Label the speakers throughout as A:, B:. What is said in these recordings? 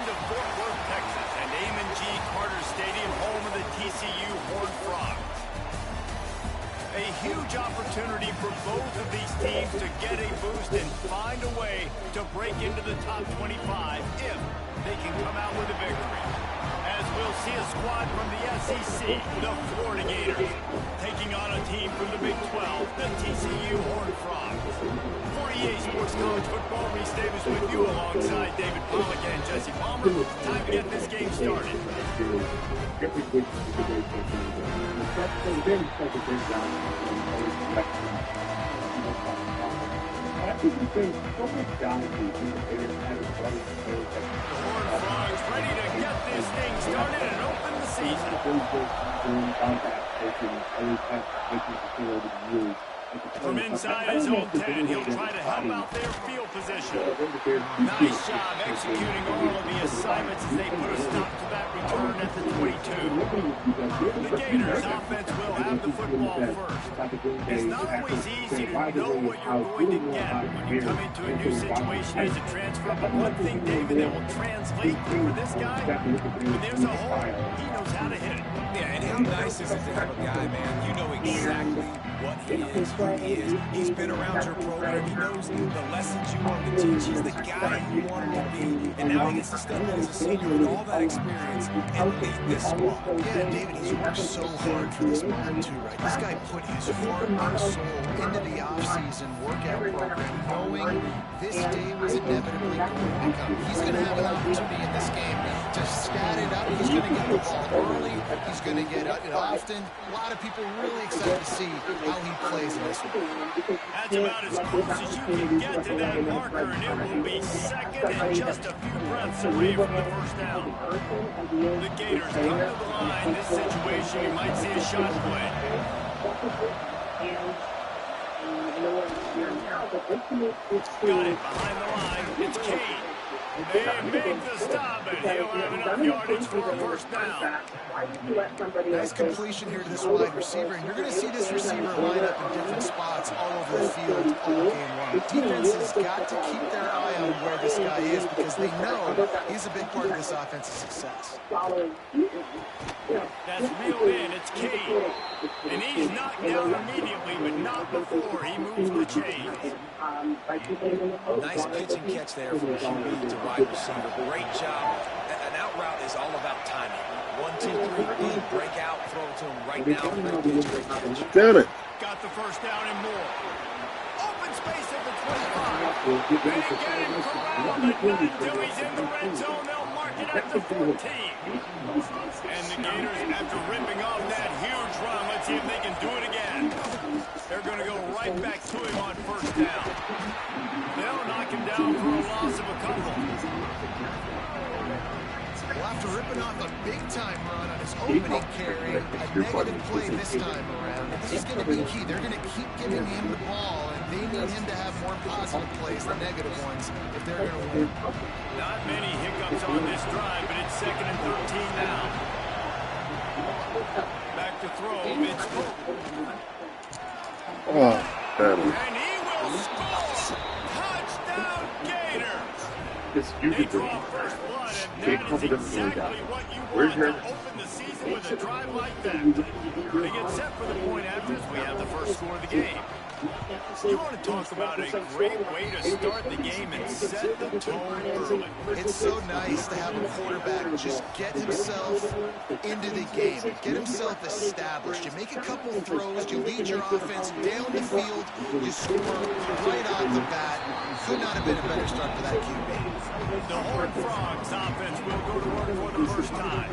A: to Fort Worth, Texas, and Amon G. Carter Stadium, home of the TCU Horned Frogs. A huge opportunity for both of these teams to get a boost and find a way to break into the top 25 if they can come out with a victory. As we'll see a squad from the SEC, the Florida Gators, taking on a team from the Big 12, the TCU Horned Frogs. For EA Sports College Football, Reese Davis with you alongside David Pollack and Jesse Palmer. Time to get this game started. The Horned Frogs ready to get this thing started and open the season. From inside his own 10, he'll try to help out their field position. Nice job executing all of the assignments as they put a stop to that return at the 22. The Gators offense will have the football first. It's not always easy to know what you're going to get when you come into a new situation as a transfer. But one thing, David, that will translate for this guy, when there's a hole, he knows how to hit it.
B: Yeah, and how nice is it to have a guy, man, you know exactly what he is, who he is. He's been around your program. He knows the lessons you want him to teach. He's the guy you want him to be. And now he gets to step in as a senior with all that experience and lead this squad.
C: Yeah, David, he's worked so hard for this moment, too, right? This guy put his heart and soul into the offseason workout program, knowing this day was inevitably going to come. He's going to have an opportunity in this game to stat it up. He's going to get the ball early. He's going to get it often. A lot of people really excited to see how he plays in this one.
A: That's about as close as you can get to that marker, and it will be second and just a few breaths away from the first down. The Gators come to the line. This situation, you might see a shot play. Got it behind the line. It's Cade. They make the stop, and he'll have enough yardage for a first down.
C: Nice completion here to this wide receiver, and you're going to see this receiver line up in different spots all over the field all game long. Defense has got to keep their eye on where this guy is because they know he's a big part of this offense's success.
A: That's reeled in. It's Cade. And he's knocked down immediately, but not before he moves the chains.
B: Nice pitch and catch there from QB to wide receiver. Great job. An out route is all about timing. 1, 2, 3, lead, break out, throw it to him right now. Great pitch, great catch.
D: Damn it.
A: Got the first down and more. Open space at the 25. They get him corralled, but not until he's in the red zone. They'll mark it at the 14. And the Gators, after ripping off that huge run, let's see if they can do it again. They're going to go right back to him on first down. They'll knock him down for a loss of a couple.
C: Well, after ripping off a big-time run on his opening carry, a negative play this time around. This is going to be key. They're going to keep giving him the ball, and they need him to have more positive plays than negative ones if they're going to win.
A: Not many hiccups on this drive, but it's 2nd and 13 now. Back to throw, it's
D: Oh, damn.
A: and he will score! Touchdown, Gators!
D: It's
A: They
D: usually
A: draw first blood, and
D: Take
A: that is
D: confidence in the
A: exactly
D: guy.
A: what you
D: Where's
A: want
D: your-
A: to open the season with a drive like that. They get set for the point after as we have the first score of the game. You want to talk about a great way to start the game and set the tone early.
C: It's so nice to have a quarterback just get himself into the game, get himself established. You make a couple throws, you lead your offense down the field, you score right off the bat. Could not have been a better start for that QB.
A: The Horned Frogs offense will go to work for the first time.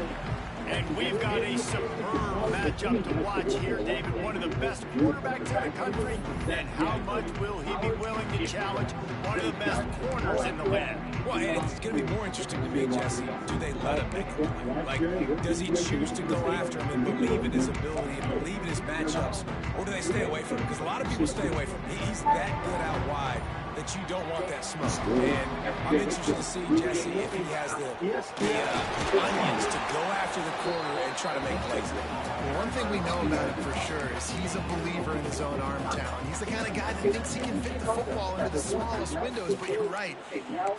A: And we've got a superb matchup to watch here, David. One of the best quarterbacks in the country. And how much will he be willing to challenge one of the best corners in the land?
B: Well, and it's going to be more interesting to me, Jesse. Do they let him make a play? Like, does he choose to go after him and believe in his ability and believe in his matchups? Or do they stay away from him? Because a lot of people stay away from him. He's that good out wide. that you don't want that smoke. And I'm interested to see, Jesse, if he has the onions to go after the corner and try to make plays there.
C: Well, one thing we know about him for sure is he's a believer in his own arm talent. He's the kind of guy that thinks he can fit the football into the smallest windows, but you're right.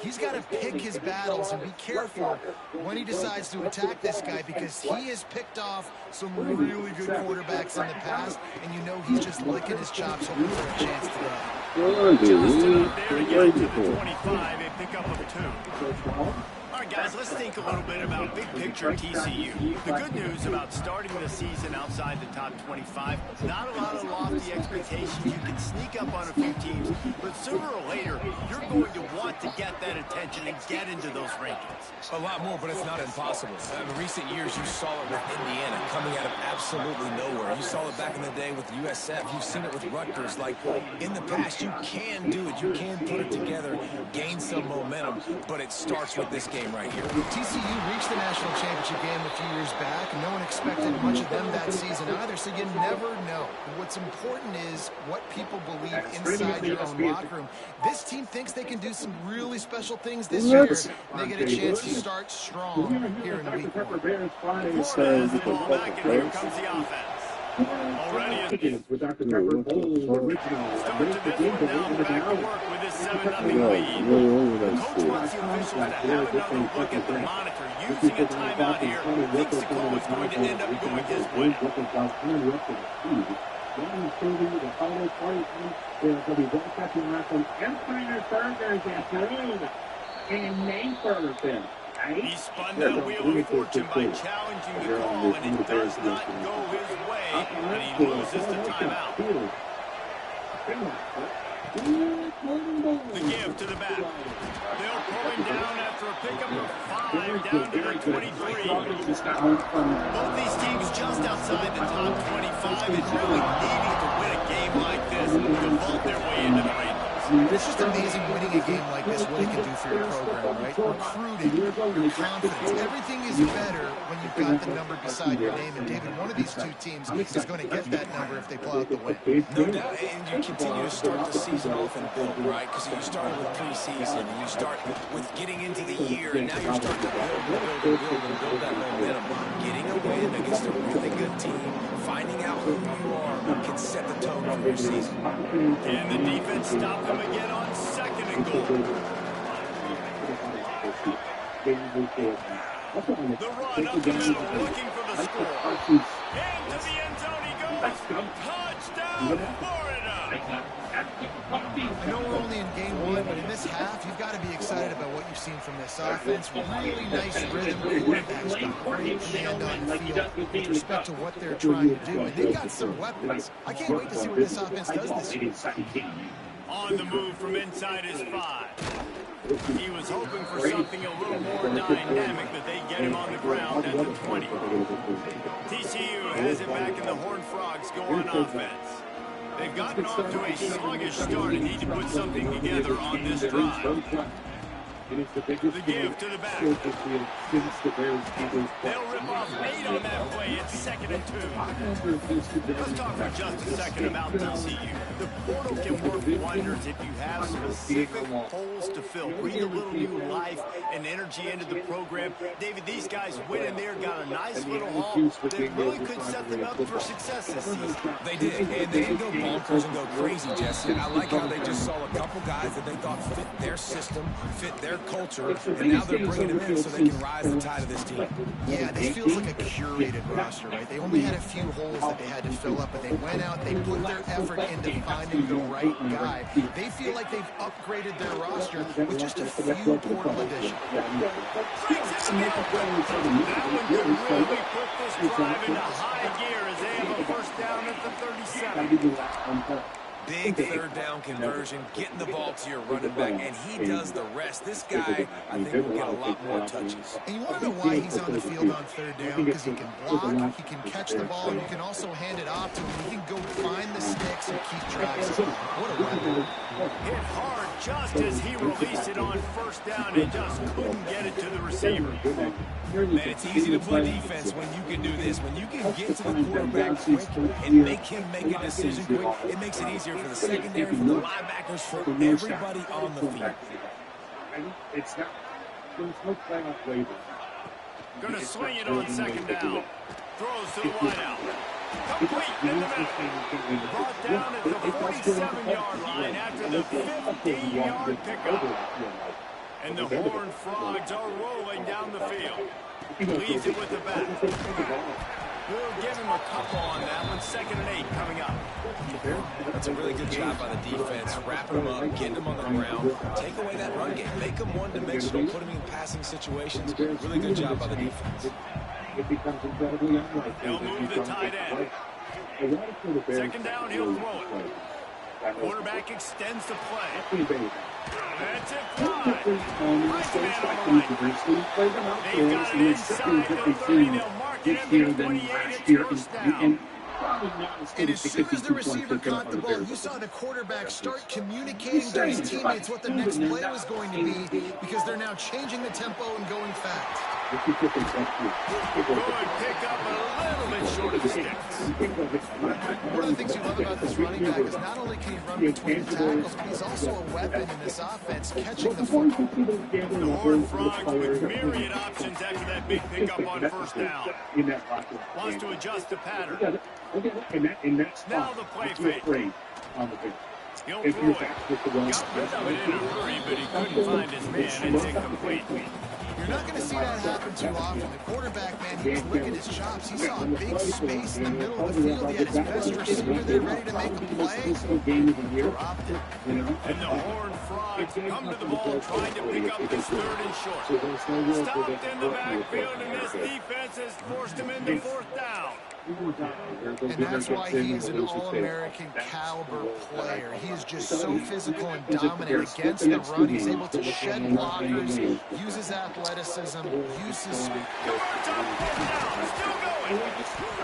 C: He's got to pick his battles and be careful when he decides to attack this guy, because he has picked off some really good quarterbacks in the past, and you know he's just licking his chops hoping for a chance today.
A: Justin up there to get it to the 25, a pickup of 2. All right, guys, let's think a little bit about big picture TCU. The good news about starting the season outside the top 25, not a lot of lofty expectations. You can sneak up on a few teams, but sooner or later, you're going to want to get that attention and get into those rankings.
B: A lot more, but it's not impossible. In recent years, you saw it with Indiana coming out of absolutely nowhere. You saw it back in the day with USF. You've seen it with Rutgers. Like, in the past, you can do it. You can put it together, gain some momentum, but it starts with this game right here.
C: TCU reached the national championship game a few years back, and no one expected much of them that season either, so you never know. What's important is what people believe inside your own locker room. This team thinks they can do some really special things this year, and they get a chance to start strong here in week 1.
A: Florida has the ball back, and here comes the offense. Already
D: with Dr. Pepper,
A: start to this one now, back to work with this 7-0 lead. The coach wants the officials to have another look at the monitor, using a timeout here. Thinks the call is going to end up going his way.
D: The final 43, they'll be broadcasting around from Empire Thursday afternoon in Mayford.
A: He spun that wheel of fortune by challenging the call, and it does not go his way, and he loses the timeout. The give to the back. They'll pull him down after a pickup of 5 down to the 23. Both these teams just outside the top 25 and really needing to win a game like this to vault their way into the rankings.
C: It's just amazing winning a game like this, what it can do for your program, right? Recruiting, your confidence, everything is better when you've got the number beside your name. And David, one of these two teams is going to get that number if they pull out the win.
B: No doubt, and you continue to start the season off and build, right? Because you start with preseason, and you start with getting into the year, and now you're starting to build that momentum. Getting a win against a really good team, finding out who you are, can set the tone for your season.
A: And the defense stopped them again on 2nd and goal. The run up the middle, looking for the score. Into the end zone he goes. Touchdown, Florida!
C: I know we're only in game 1, but in this half, you've got to be excited about what you've seen from this offense. Really nice rhythm. Quarterbacks got great command on the field with respect to what they're trying to do. And they've got some weapons. I can't wait to see what this offense does this year.
A: On the move from inside his 5. He was hoping for something a little more dynamic, but they get him on the ground at the 20. TCU has it back in the Horned Frogs go on offense. They've gotten off to a sluggish start and need to put something together on this drive. The give to the back. They'll rip off 8 on that play. It's 2nd and 2. Let's talk for just a second about TCU. The portal can work wonders if you have specific holes to fill. Breathe a little new life and energy into the program. David, these guys went in there, got a nice little haul that really could set them up for success this season.
B: They did, and they didn't go bonkers and go crazy, Jesse. I like how they just saw a couple guys that they thought fit their system, fit their culture, and now they're bringing them in so they can rise the tide of this team.
C: Yeah, this feels like a curated roster, right? They only had a few holes that they had to fill up, but they went out, they put their effort into finding the right guy. They feel like they've upgraded their roster with just a few portal additions.
A: That one could really put this drive into high gear as they have a first down at the 37.
B: Big 3rd down conversion, getting the ball to your running back, and he does the rest. This guy, I think, will get a lot more touches.
C: And you want to know why he's on the field on 3rd down? Because he can block, he can catch the ball, and you can also hand it off to him. He can go find the sticks and keep drives. What a weapon.
A: Hit hard just as he released it on first down and just couldn't get it to the receiver.
B: Man, it's easy to play defense when you can do this. When you can get to the quarterback quick and make him make a decision quick, it makes it easier for the secondary, for the linebackers, for everybody on the field.
D: It's not. There's no playoff labor.
A: Going to swing it on second down. Throws to the wideout. Complete in the middle. Brought down at the 47-yard line after the 15-yard pickup. And the Horned Frogs are rolling down the field. Leads it with the back. We'll give him a couple on that one. 2nd and 8 coming up.
B: That's a really good job by the defense, wrapping them up, getting them on the ground, take away that run game, make them one-dimensional, put them in passing situations. Really good job by the defense.
D: It becomes incredibly unlikely.
A: They'll move the tight end. 2nd down, he'll throw it. Quarterback extends the play. That's it, fly. Right man on the right. They've got it inside the 30. They'll mark it at the 28. It's first down.
C: And as soon as the receiver caught the ball, you saw the quarterback start communicating to his teammates what the next play was going to be, because they're now changing the tempo and going fast.
A: Good pick up a little bit short of the sticks.
C: One of the things you love about this running back is not only can he run between the tackles, but he's also a weapon in this offense, catching the football.
A: The Horned Frogs with myriad options after that big pickup on first down. Wants to adjust the pattern. Now the play fake. He'll throw it. Got rid of it in a hurry, but he couldn't find his man. It's incomplete.
C: You're not going to see that happen too often. The quarterback, man, he was licking his chops. He saw a big space in the middle of the field. He had his best receiver there ready to make a play. Dropped it.
A: And the Horned Frogs come to the ball trying to pick up this 3rd and short. Stopped in the backfield, and this defense has forced him into 4th down.
C: And that's why he is an All-American caliber player. He is just so physical and dominant against the run. He's able to shed blockers, use his athleticism, use his speed.
A: Still going.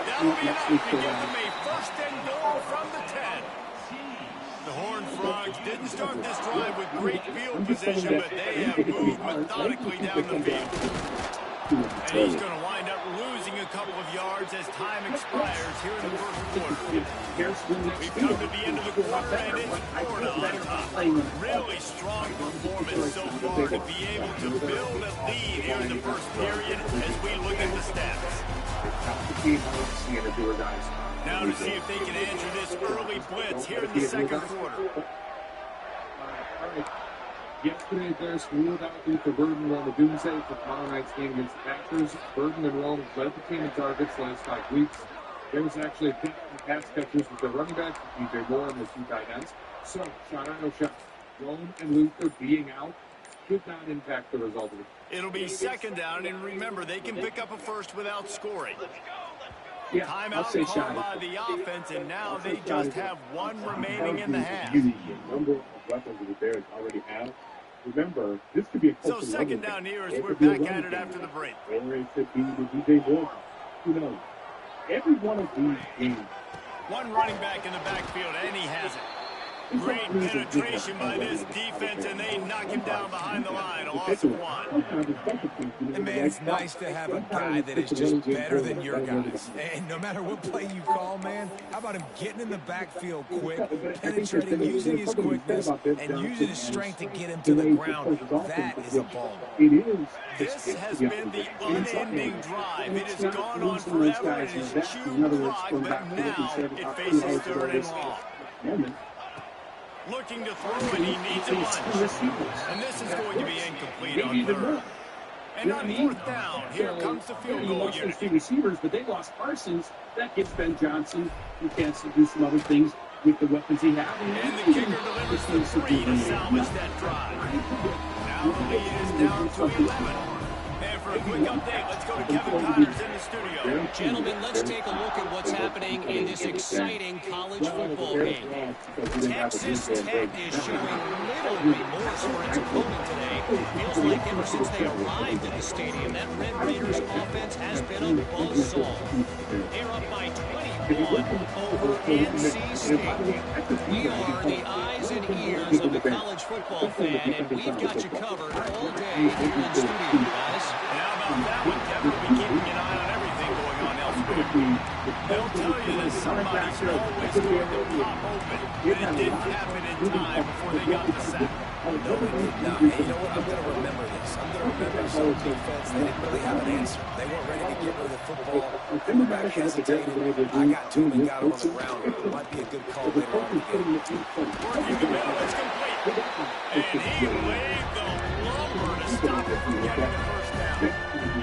A: That'll be enough to give them a 1st and goal from the 10. The Horned Frogs didn't start this drive with great field position, but they have moved methodically down the field. And he's going to wind up losing a couple of yards as time expires here in the 1st quarter. We've come to the end of the quarter, and it's Florida on top. Really strong performance so far to be able to build a lead here in the 1st period as we look at the stats. Now to see if they can answer this early blitz here in the 2nd quarter.
D: Yesterday, there's ruled out due to Burden on the doomsday for tomorrow night's game against the Packers. Burden and Rome led the team in targets the last 5 weeks. There was actually a pick in pass catchers with their running backs, DJ Moore and the 2 tight ends. So, shot or no shot. Rome and Luther being out should not impact the result of it.
A: It'll be 2nd down, and remember, they can pick up a first without scoring.
D: Yeah,
A: timeout called by the offense, and now they just have 1 remaining in the half.
D: The number of weapons that the Bears already have. Remember, this could be a
A: so 2nd down here as we're back at it after the break.
D: Or it could be the DJ Moore. Who knows? Every one of these games.
A: 1 running back in the backfield, and he has it. Great penetration by this defense, and they knock him down behind the line. A loss of 1.
B: And man, it's nice to have a guy that is just better than your guys. And no matter what play you call, man, how about him getting in the backfield quick, penetrating, using his quickness, and using his strength to get him to the ground. That is a ball.
A: This has been the unending drive. It has gone on forever. It is chewed clock, but now it faces 3rd and long. Looking to throw, and he needs a bunch. And this is going to be incomplete on 3rd. And on 4th down, here comes the field goal unit.
D: Receivers, but they lost Parsons. That gives Ben Johnson who can do some other things with the weapons he has.
A: And the kicker delivers the 3 to salvage that drive. Now the lead is down to 11. And for a quick update. Let's go to Kevin Connors in the studio.
E: Gentlemen, let's take a look at what's happening in this exciting college football game. Texas Tech is showing little remorse for its opponent today. Feels like ever since they arrived at the stadium, that Red Raiders offense has been a buzzsaw. They're up by 21 over NC State. We are the eyes and ears of the college football fan, and we've got you covered all day here in the studio, guys.
A: And how about that one? Kevin will be keeping an eye on everything going on elsewhere. They'll tell you that somebody's always going to pop open, but it didn't happen in time before they got the sack.
B: No, it did not. And you know what? I'm going to remember this. I'm going to remember some defense. They didn't really have an answer. They weren't ready to get rid of the football. Quarterback hesitated. I got to him and got him on the ground. It might be a good call later on in the game.
A: Working the middle, it's complete. And he laid the lumber to stop it from getting the first down.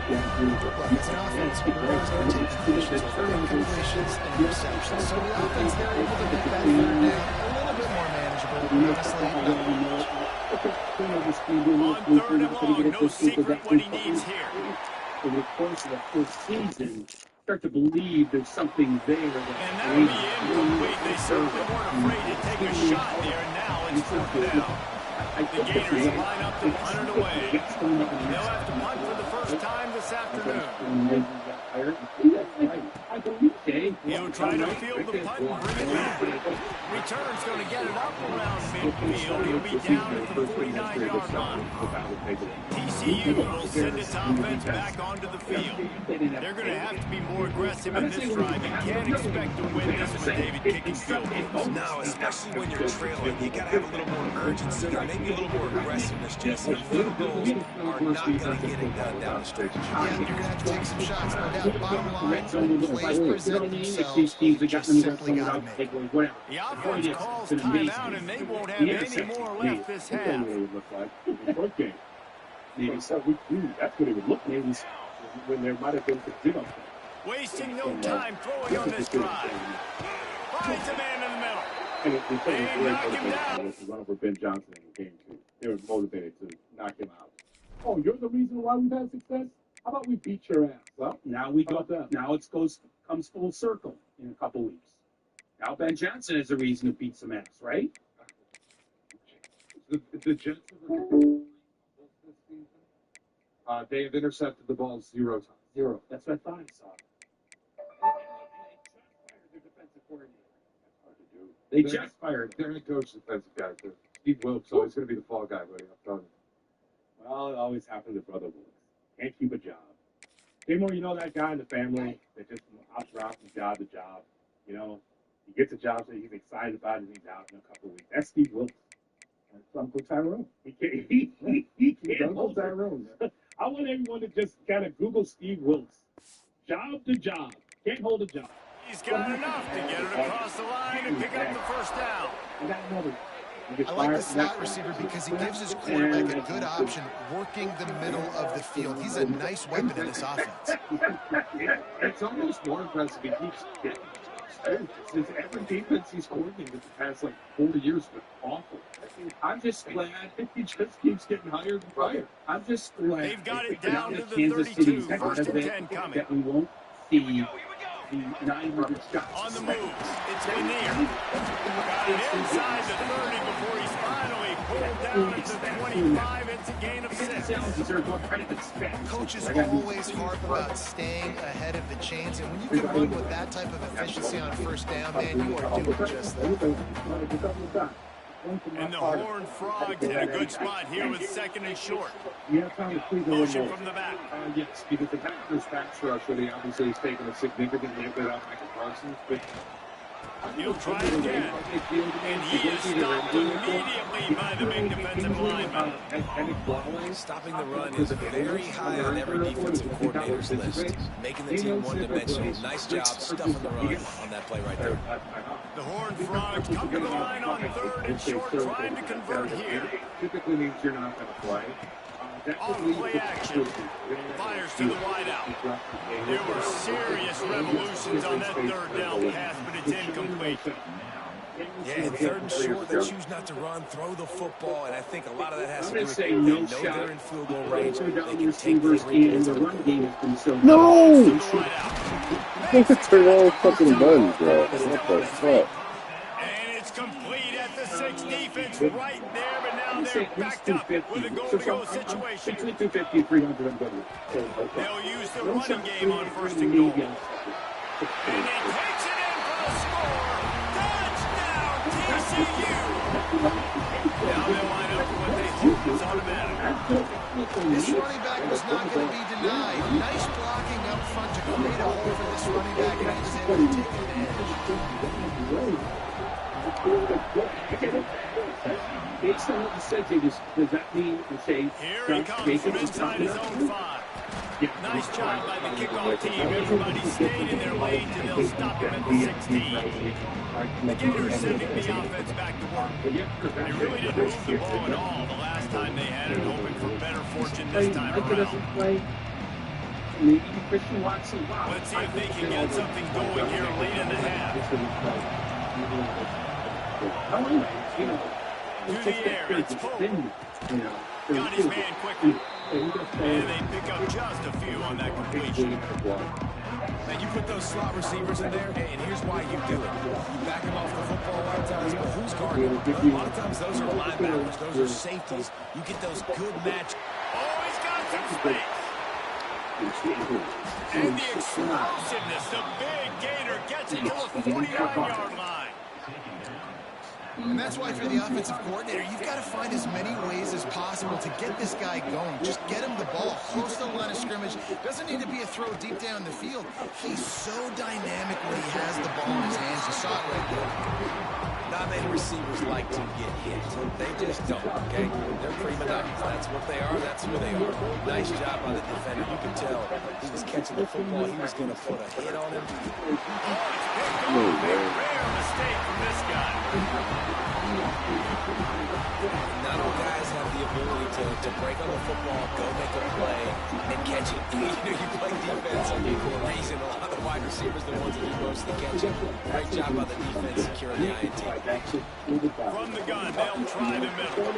C: It's an offense where they're going to take completions, incompletions, and receptions. So the offense, they're able to make that third down a little bit more manageable. Honestly, not much.
A: On third and long, no secret what he needs here.
F: Over the course of the first season, start to believe there's something there.
A: And that'll be incomplete. They certainly weren't afraid to take a shot there, and now it's fourth down. The Gators line up to punt it away. They'll have to punt for the first time this afternoon. He'll try to field the punt and bring it back. Return's going to get it up around midfield. He'll be down at the 49-yard line. TCU will send its offense back onto the field. They're going to have to be more aggressive in this drive. You can't expect to win this with David kicking field goals.
B: No, especially when you're trailing. You got to have a little more urgency and maybe a little more aggressiveness, Jesse. Field goals are not going to get it done down the stretch.
C: Yeah, you're going to have to take some shots, no doubt. Bottom line, plays present themselves, just simply got to make it.
A: The offense calls timeout, and they won't have any more left this half.
F: Maybe so. That's what it would look like when there might have been some zero.
A: Wasting no time throwing on this drive. Finds a man in the middle. They knock him down.
D: Run over Ben Johnson in the game, too. They were motivated to knock him out. Oh, you're the reason why we've had success? How about we beat your ass?
F: Well, now we go. Now it comes full circle in a couple weeks. Now Ben Johnson is a reason to beat some ass, right?
D: The Jets they have intercepted the ball 0 times.
F: 0. That's what I thought I saw. They just fired
D: their head coach, defensive guy. Steve Wilkes always going to be the fall guy, buddy. I'm telling you.
F: Well, it always happens to Brother Wilkes. Can't keep a job. Anymore, you know that guy in the family that just hops around from job to job. You know, he gets a job, so he's excited about it, and he's out in a couple of weeks. That's Steve Wilkes.
D: That's Uncle Tyrone.
F: He can't hold Tyrone. I want everyone to just kind of Google Steve Wilkes. Job to job. Can't hold a job.
A: He's got enough to get it across the line and pick up the first down.
C: I like the slot receiver because he gives his quarterback a good option working the middle of the field. He's a nice weapon in this offense.
D: It's almost more impressive. He keeps getting since every defense he's coordinated the past, 40 years has been awful.
F: I'm just glad
D: he just keeps getting higher and higher.
F: I'm just glad
A: They've got it down to the
F: Kansas
A: 32.
F: City's
A: First and 10 coming.
F: that we won't see the 900 shots.
A: On the move. It's Lanier. Got it inside the 30 before he's finally pulled down at the 25. It's a gain of 6.
C: Coach is always harp about staying ahead of the chains, and when you can run with that type of efficiency on first down, man, you are doing just that.
A: And the Horned Frogs in a good spot here with second and short.
D: Motion
A: from the back.
D: Yes, because the Packers pass rush, he obviously has taken a significant hit out of Michael Parsons, but
A: he'll try again. And he is stopped immediately by the big defensive lineman.
B: Stopping the run is very high on every defensive coordinator's list. Making the team one-dimensional. Nice job stuffing the run on that play right there.
A: The Horned Frogs come to the line on third and short, trying to convert here.
D: Typically means you're not going to play.
A: On play action. Fires to the wideout. There were serious revolutions on that third down pass, but it's incomplete.
B: Yeah, and third and short, they choose not to run, throw the football, and I think a lot of that has to do with they know they're in field goal range. They can take the 3 points to the board.
G: No! Look at the wrong fucking button, bro. What the fuck?
A: And it's complete at the 6. Defense right there, but now they're backed up with a goal-to-go situation.
D: Between 250 and 300, I'm good.
A: They'll use the running game on 1st and goal. And he takes it in for the score. Touchdown, TCU. Now they line up for what they hope is automatic.
C: This running back was not going to be denied. Nice blocking up front to create a hole for this running back, and he was able to take advantage.
D: Based on what you said, does that mean to say
A: here he comes from inside his own 5. Nice job by the kickoff team. Everybody stayed in their lanes, and they'll stop him at the 16. The Gators sending the offense back to work. They really didn't move the ball at all the last time they had it, hoping for better fortune this time around. Let's see if they can get something going here late in the half. To the air, it's Pope. Got his man quickly. And they pick up just a few on that completion.
B: Man, you put those slot receivers in there, and here's why you do it. You back them off the football a lot of times, but who's guarding them? A lot of times those are linebackers, those are safeties. You get those good match.
A: Oh, he's got some space. And the explosiveness, the big Gator gets it to the 49-yard line.
C: And that's why for the offensive coordinator, you've got to find as many ways as possible to get this guy going. Just get him the ball close to the line of scrimmage. Doesn't need to be a throw deep down the field. He's so dynamic when he has the ball in his hands. You saw it right there.
B: Not many receivers like to get hit. They just don't, okay? They're prima donnas. That's what they are. That's who they are. Nice job by the defender. You can tell he was catching the football. He was going to put a hit on him.
A: Oh, rare mistake from this guy.
B: Not all guys have the ability to break on the football, go make a play, and catch it. You play defense for a reason. A lot of the wide receivers are the ones that do most of the catching. Great job by the defense securing the INT.
A: From the gun, they'll try the middle.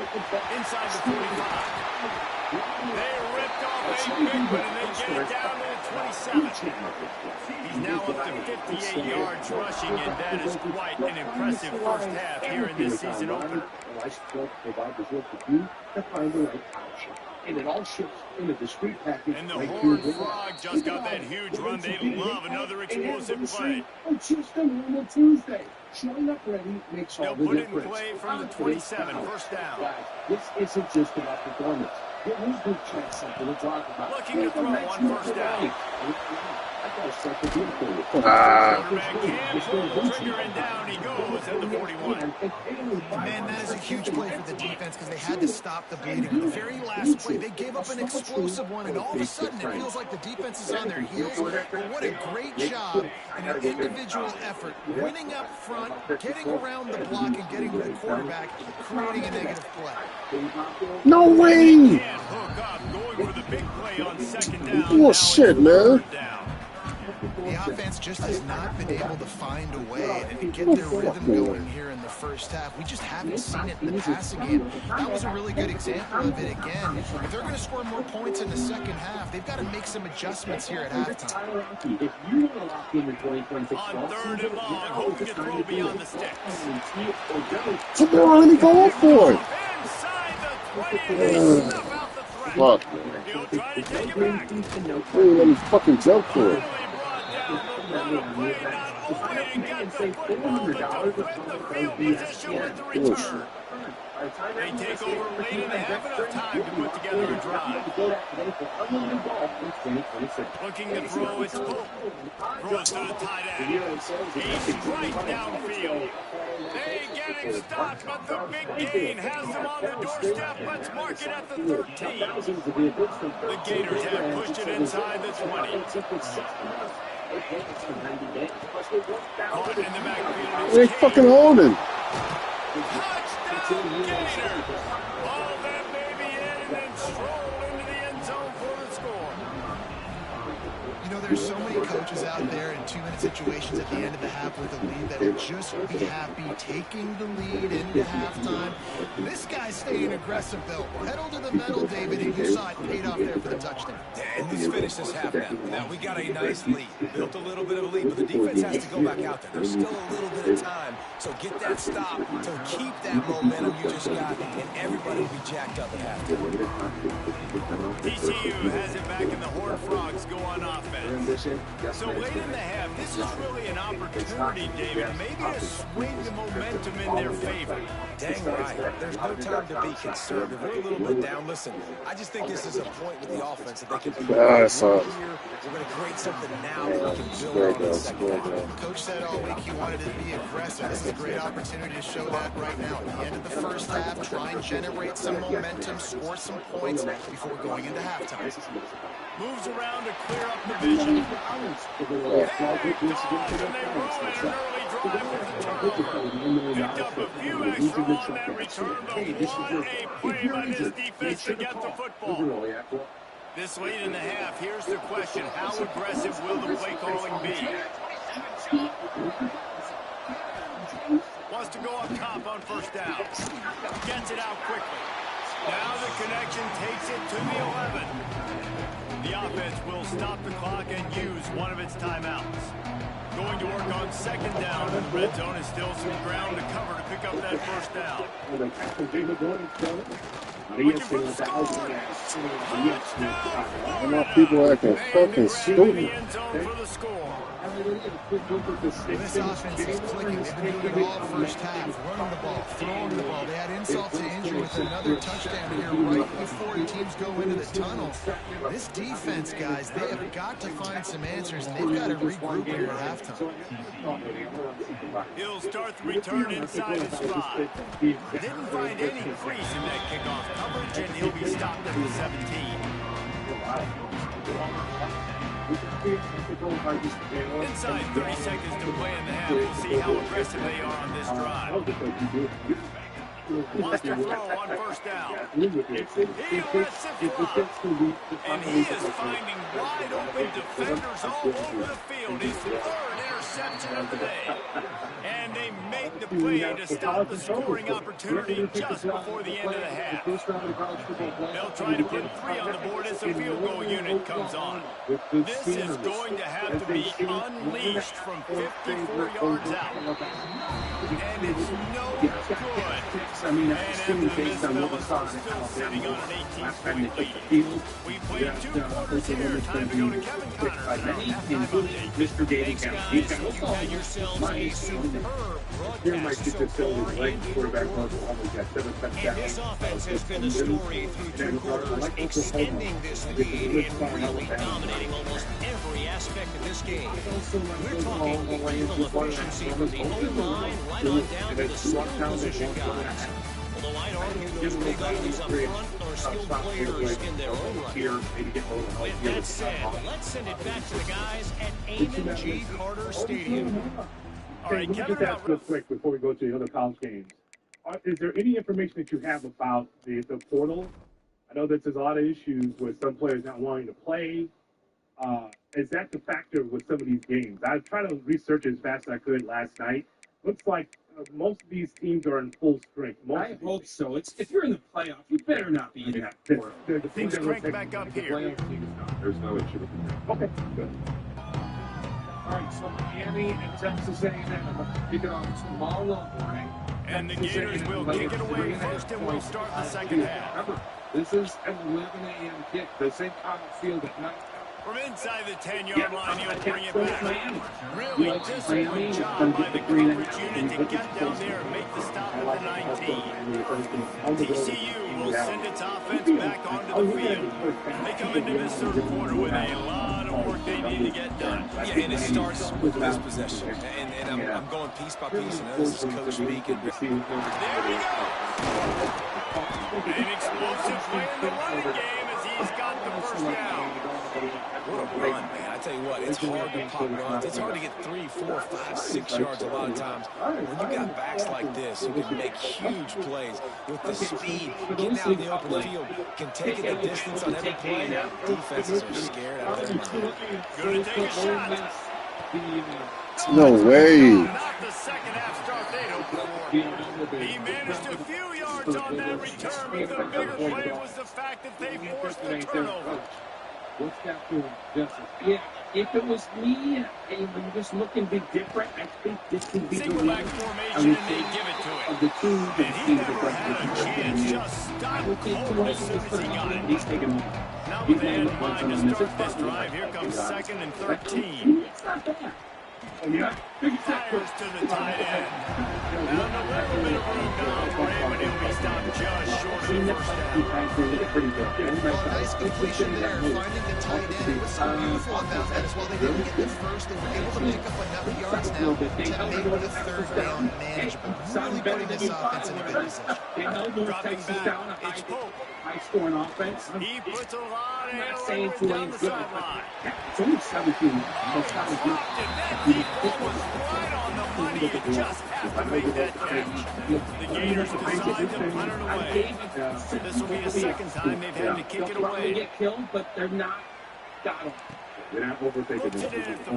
A: Inside the 45. They ripped off a big one, and they get it down to the 27. He's now up to 58 yards rushing, and that is quite an impressive first half here in this season opener.
D: And it all shifts in a discrete package.
A: And the Horned Frog just got that huge run. They love another explosive play.
D: On Tuesday and on Tuesday. Showing up ready makes all the difference.
A: They'll put it in play from the 27, first down.
D: This isn't just about performance. It was good chance something to talk about.
A: Looking to throw on first down.
C: Quarterback can pull the trigger, and down he goes at the 41. Man, that is a huge play for the defense because they had to stop the bleeding. On the very last play, they gave up an explosive one, and all of a sudden it feels like the defense is on their heels. But what a great job in an individual effort, winning up front, getting around the block, and getting to the quarterback, creating a negative play.
G: No way!
A: Hook up, going for the big play on second down.
G: Bullshit, man.
C: The offense just has not been able to find a way to get their rhythm going here in the first half. We just haven't seen it in the passing game. That was a really good example of it again. If they're going to score more points in the second half, they've got to make some adjustments here at halftime.
A: On third and long, hoping to throw beyond the sticks.
G: Come on, let me go up for it.
A: Inside the 20, they snuff out the threat.
G: Fuck.
A: He'll try to take it back.
G: Hey, let me fucking jump for it.
A: They take over late and they have enough time to put together a drive. Looking to throw, it's Pope. Throws to the tight end. He's right downfield. They get him stopped, but the big gain has them on the doorstep. Let's mark it at the 13. The Gators have pushed it inside the 20. Caught in the backfield.
G: They fucking holding.
A: Touchdown, Gator! Ball that baby in and then stroll into the end zone for the score.
C: You know, there's so many coaches out there in 2-minute situations at the end of the half with a lead that will just be happy taking the lead into halftime. This guy's staying aggressive, though. Pedal to the metal, David, and you saw it paid off there for the touchdown.
B: Yeah, and let's finish this half now. Now, we got a nice lead. Built a little bit of a lead, but the defense has to go back out there. There's still a little bit of time, so get that stop to keep that momentum you just got, and everybody will be jacked up at halftime.
A: TCU has it back in the Horned Frogs go on offense. So late in the half, this is really an opportunity, David, maybe to swing the momentum in their favor.
B: Dang right. There's no time to be conservative. We're a little bit down. Listen, I just think this is a point with the offense that they can be here. We're going to create something now that we can build on in the second half.
C: Coach said all week he wanted to be aggressive. This is a great opportunity to show that right now. At the end of the first half, try and generate some momentum, score some points before going into halftime.
A: Moves around to clear up the vision. And they ruin an early drive with the turnover. Picked up a few extra on that return, but what a play by this defense to get the football. This late in the half, here's the question. How aggressive will the play calling be? Wants to go up top on first down. Gets it out quickly. Now the connection takes it to the 11. The offense will stop the clock and use one of its timeouts. Going to work on second down. The red zone is still some ground to cover to pick up that first down. Looking for the score. Touchdown.
G: People acting fucking stupid.
A: The end zone for the score.
C: This offense is clicking. They've been doing it all first half, running the ball, throwing the ball. They had insult to injury with another touchdown here right before teams go into the tunnel. This defense, guys, they have got to find some answers, and they've got to regroup here at halftime.
A: He'll start the return inside his 5. Didn't find any crease in that kickoff coverage, and he'll be stopped at the 17. Inside 30 seconds to play in the half. We'll see how aggressive they are on this drive. Wants to throw on first down. He lets it fly. And he is finding wide open defenders all over the field. His third interception of the day. And they make the play to stop the scoring opportunity just before the end of the half. They'll try to put 3 on the board as the field goal unit comes on. This is going to have to be unleashed from 54 yards out. And it's no good. And after the miss, Millis are still sitting on an 18-point lead. We played 2 quarters here. Time to go to Kevin Connors. Halftime update.
D: Mr. David
E: Thanks, guys. You had yourselves a superb broadcast so far in and this offense has been the story through 2 quarters, extending this lead and really dominating almost every aspect of this game. We're talking lethal efficiency from the O-line right on down to the skill position guys. Although I'd argue those big uglies up front are skilled players in their own right. With that said, let's send it back to the guys at Amon G. Carter Stadium.
A: All right,
F: let me just ask real quick before we go to the other college games. Is there any information that you have about the portal? I know that there's a lot of issues with some players not wanting to play. Is that the factor with some of these games? I tried to research as fast as I could last night. Looks like most of these teams are in full strength.
D: I hope so. If you're in the playoff, you better not be in that portal.
F: The
A: Things crank back up here.
F: There's no issue. Okay, good.
D: All right, so Miami and Texas A&M kick it off tomorrow morning.
A: And the Gators will kick it away first, and we'll start the second half.
D: Remember, this is an 11 a.m. kick. The same kind of field at night.
A: From inside the 10-yard line, he'll bring it back. Really disciplined job by the coverage unit to get down there and make the stop at the 19. TCU will send its offense back onto the field. They come into this third quarter with a lot of work they need to get done.
B: Yeah, and it starts with this possession. And I'm going piece by piece, and this is Coach speaking.
A: There we go. An explosive play in the running game as he's got the first down.
B: What a run, man. I tell you what, it's hard to pop runs. It's hard to get 3, 4, 5, 6 yards a lot of times. When you got backs like this who can make huge plays with the speed, getting out in the open field, can take it the distance on every play, defenses are scared out of their mind.
A: Gonna take a shot.
G: No way.
A: Not the second half start they'd hoped for. He managed a few yards on that return, but the bigger play was the fact that they forced the turnover.
D: What's capturing justice? Yeah, if it was me and I'm just looking to be different, I think this would be the
A: Single back formation, and they give it to
D: of
A: him.
D: the two.
A: And he never had a chance. Just stopped cold as soon as he got it.
D: He's taking.
A: Now with the end in mind to start this drive, here comes 2nd and 13.
D: It's not bad. Oh, yeah.
A: Fires to the tight end. Found a little bit of room to operate, but he'll be stopped just short of the first down.
C: Well, nice completion there, finding the tight end. It was so beautiful about that as well. They didn't get the first. They were able to pick up enough yards now to make the third down manageable. Really putting this offense in a good position.
A: Dropping back, it's Pope.
D: High-scoring offense.
A: He puts a lot of
D: I'm not
A: air
D: saying
A: down the
D: Tulane's good.
A: sideline.
D: It's only 17.
A: Dropped it. That deep ball was right on the money. It just has to make that catch. The Gators decide to punt it away. This will be the second time they've had to kick it away.
D: Get killed, but they're not got them.
F: They're not overtaking
A: Puts it in
F: them.
A: at the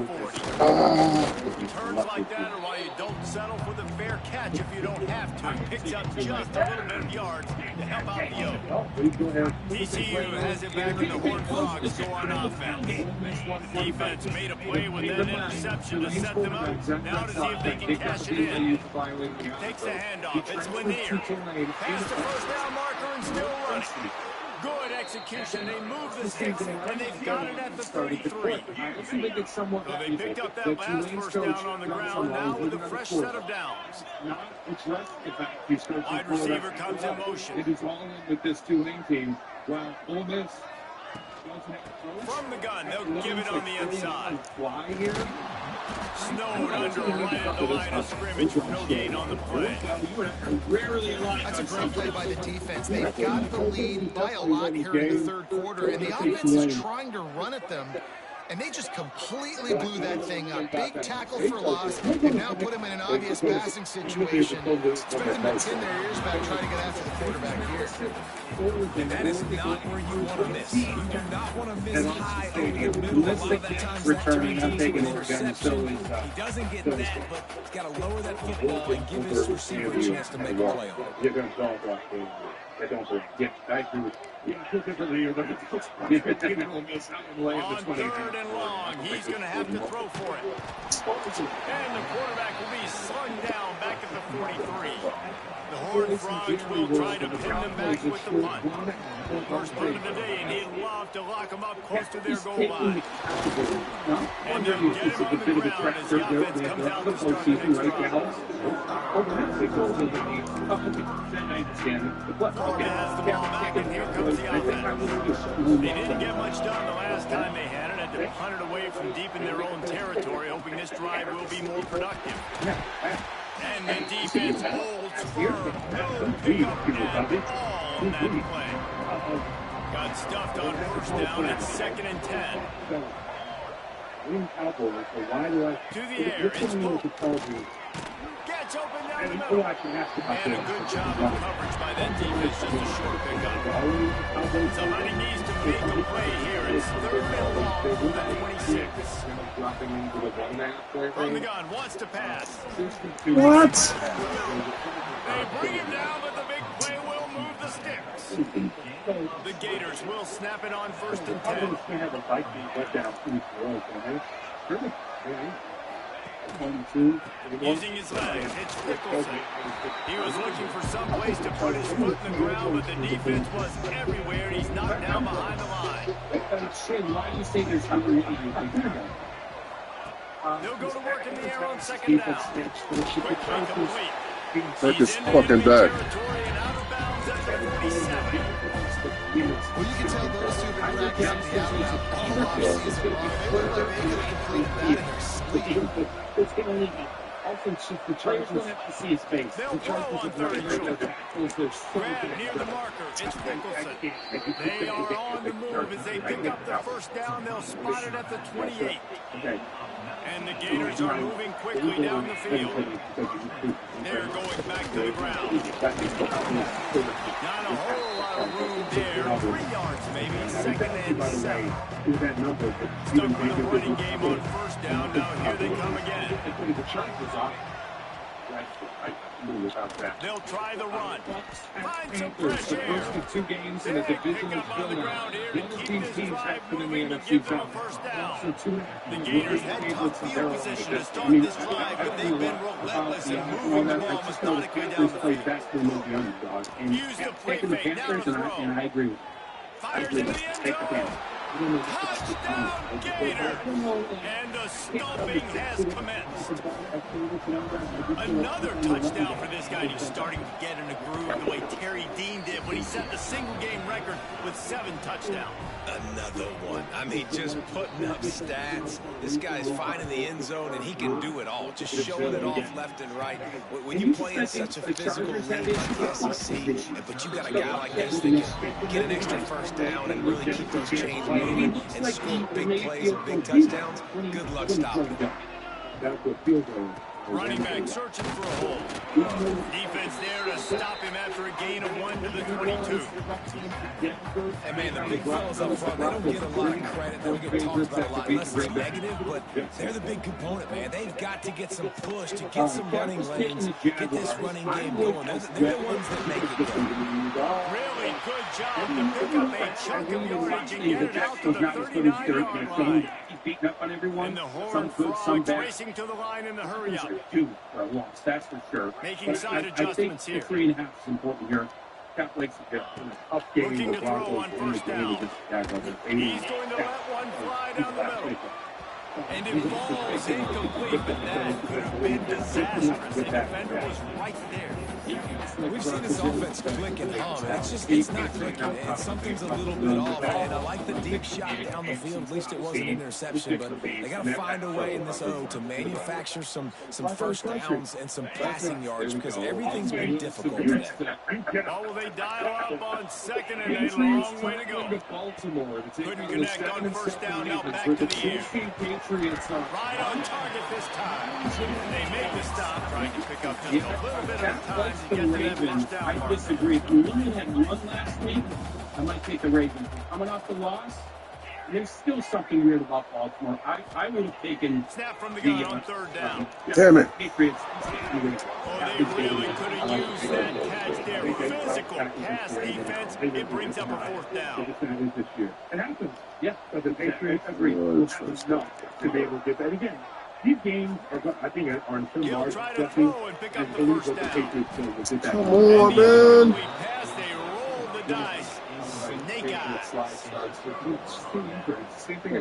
A: 40. Turns like that are why you don't settle for the fair catch if you don't have to. Picks up just a little bit of yards to help out the yoke. TCU has it back in the Horned Frogs go on offense. Defense made a play with that interception to set them up. Now to see if they can cash it in. Takes the handoff. It's Lanier. Past the first down marker and still running. Good execution. They move the sticks, and they've got it at the 33. So they picked up that last first down on the ground, now with a fresh set of downs. Wide receiver comes in motion.
D: It is all in with this Tulane team. Well, Ole Miss
A: From the gun, they'll give it on the inside.
D: Fly here.
A: Snowed under right at the line of scrimmage with no gain on the play.
C: That's a great play by the defense. They've got the lead by a lot here in the third quarter, and the offense is trying to run at them. And they just completely blew that thing up. Big tackle for loss, and now put them in an obvious passing situation. Expect them to tin their ears back trying to get after the quarterback here.
B: And that is not where you want to miss. You do not want to miss high over the middle. A lot of the times that turns into an interception. He doesn't get that, but he's got to lower that football and give his receiver a chance to make a play on it.
F: You're going to dog off the they don't believe. Yeah, I agree with you.
A: On 3rd and long, he's going to have to throw for it. And the quarterback will be slung down back at the 43. The Horned Frogs will try to pin them back with the punt. First punt of the day, and he'd love to lock them up close to their goal line. And they'll get it on the ground as the offense comes out to start the next drive. Florida has the ball back, and here comes the offense. They didn't get much done the last time they had it. Had to punt it away from deep in their own territory, hoping this drive will be more productive. And the defense holds firm. No pickup at all on that play. Got stuffed on first down at 2nd and 10. To the air, it's Pope. Gets open down the middle. And a good job of coverage by that defense, just a short pickup. Somebody needs to make a play here. It's 3rd and long from the 26. From the gun, wants to pass.
G: What?
A: They bring him down, but the big play will move the sticks. The Gators will snap it on 1st and 10. Using his legs, it's Nicholson. He was looking for some place to put his foot in the ground, but the defense was everywhere, and he's knocked down behind the line. They'll go to work in the air on 2nd down. Quick throw complete.
G: Fuck is fucking back.
C: Well, you can tell those two have been practicing the out-route all offseason long. They look like they could have completed that in their sleep.
D: Also, it's just the Chargers don't have to see his face.
A: They'll
D: The
A: throw
D: Chargers
A: on
D: are
A: third and short.
D: tackles. They're so
A: Grab
D: good.
A: near the marker. It's Nicholson. They are on the move as they pick up the first down. They'll spot it at the 28.
D: Okay.
A: And the Gators are moving quickly down the field. They're going back to the ground. Not a whole lot of room there. 3 yards maybe. 2nd and 7. Stuck with the running game on first down. Now here they come again. They'll try the run. Find some fresh air.
D: First 2 games in
A: They
D: the
A: pick
D: division
A: up on the ground here to
D: Both
A: keep
D: these
A: this
D: teams
A: drive
D: have been in
A: moving
D: the
A: to
D: NFC
A: give them a
D: South.
A: first down.
D: So 2
A: The Gators had tough field position to start this drive, but they've been relentless in moving the ball methodically down the field. Use the play fake, now to throw.
D: And I agree with you.
A: Fires into the end zone. Touchdown, Gator! And the stomping has commenced. Another touchdown for this guy who's starting to get in a groove the way Terry Dean did when he set the single-game record with 7 touchdowns.
B: Another one. I mean, just putting up stats. This guy's finding the end zone, and he can do it all. Just showing it off left and right. When you play in such a physical league like the SEC, but you got a guy like this that can get an extra first down and really keep those chains moving and score big plays and big touchdowns, good luck stopping him.
A: Running back searching for a hole. Defense there to stop him after a gain of 1 to the 22.
B: And man, the big fellas up front, they don't get a lot of credit. They don't get talked about a lot unless it's negative, but they're the big component, man. They've got to get some push, to get some running lanes, get this running game going. They're the ones that make it go.
A: Really good job to pick up a chunk of yardage and get it out to the 39-yard line.
D: Beating up on everyone.
A: And the Horned Frogs racing to the line in the hurry-up.
D: 2 loss, that's for sure.
A: Making side adjustments here.
D: I think 3.5 is important here. Got legs to get up game.
A: Looking to throw on first down. He's going to let one fly down the middle. And it falls incomplete, but that could have been disastrous. The defender was right there.
B: We've seen this offense click and hum. It's not clicking, and something's a little bit off. And I like the deep shot down the field. At least it wasn't an interception, but they got to find a way in this O to manufacture some first downs and some passing yards because everything's been difficult today.
A: Or will they dial up on 2nd and a long way to go? Couldn't connect on first down. Now back to the air. Right on target this time. They make the stop, trying to pick up just a little bit of time to get to that first down.
D: I disagree. If we only had 1 last week, I might take the Ravens. Coming off the loss, there's still something weird about Baltimore. I would have taken
A: Snap from the gun on 3rd down.
G: Damn it.
D: Patriots.
A: Oh, they really could have used that catch there. Physical pass defense. It brings up a 4th down.
D: It happens. Yeah, but the Patriots agree. No, to be able to get that again. These games are, I think, are in
A: He'll try to throw and pick up the first down.
G: Come on, man.
A: Pass, they roll the dice. Snake eyes.
G: What the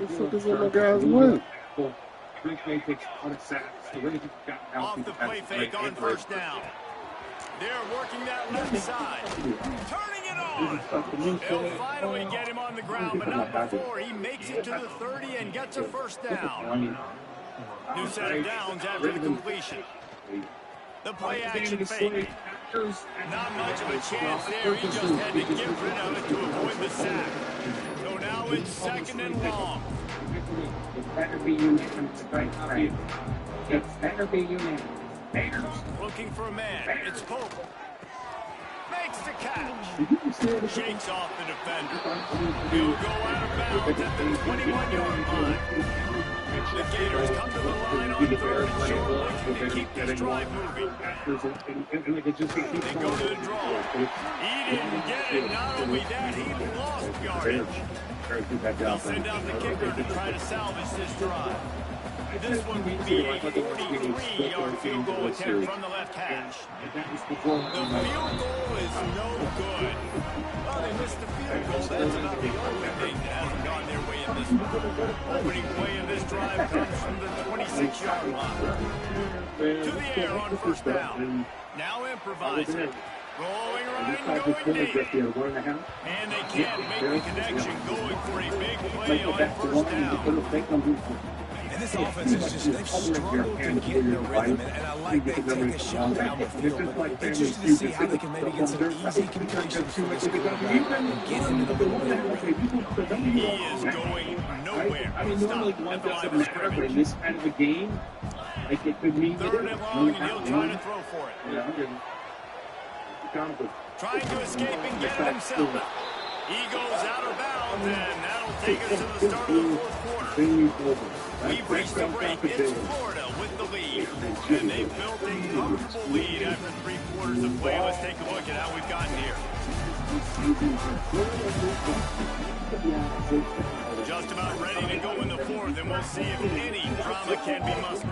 G: fuck is that my guys win?
A: Off the play fake on first down. They're working that left side. Turning it on. They'll finally get him on the ground, but not before he makes it to the 30 and gets a first down. New set of downs after the completion. The play action fake. Not much of a chance there. He just had to get rid of it to avoid the sack. So now it's 2nd and long.
D: Better be unanimous. It's better be unanimous.
A: Looking for a man. It's Pope. Makes the catch. Shakes off the defender. He'll go out of bounds at the 21-yard line. The Gators come to the line on 3rd and short, looking to keep this drive moving. They go to the draw. He didn't get it. Not only that, he lost yardage. They'll send out the kicker to try to salvage this drive. This one would be a 43-yard field goal attempt from the left hash. The field goal is no good. Well, they missed the field goal. That's about the only thing that hasn't gone their way in this one. Opening play of this drive comes from the 26-yard line. To the air on first down. Now improvising. Rolling right, going deep. And they can't make the connection, going for a big play on first down.
B: And this offense is just, they've struggled to get in a rhythm, and I like they take a shot down the field, but interested to see how they can maybe get some easy completions for this quarterback and get him in a little bit of rhythm.
A: He is going nowhere.
D: I mean, normally one doesn't matter, but in this kind of a game, like it could mean
A: 3rd and long, and he'll try to throw for it. Trying to escape and get it himself. He goes out of bounds, and that'll take us to the start of the 4th quarter. We've reached the break. It's Florida with the lead, and they've built a comfortable lead after 3 quarters of play. Let's take a look at how we've gotten here. Just about ready to go in the 4th, and we'll see if any drama can be mustered.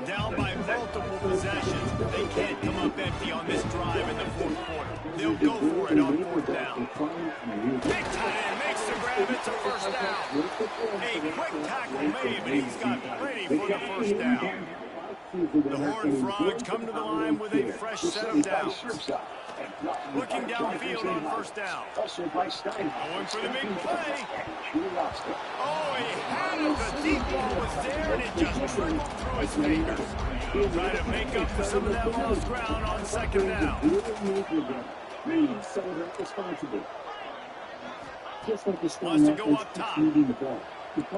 A: Down by multiple possessions, they can't come up empty on this drive in the 4th quarter. They'll go for it on 4th down. Big tight end makes the grab. It's a first down. A quick tackle made, but he's got plenty for the first down. The Horned Frogs come to the line with a fresh set of downs. Looking downfield on first down. Going for the big play. Oh, he had it. The deep ball was there, and it just trickled through his fingers. He'll try to make up for some of that lost ground on 2nd down. Wants to go up top.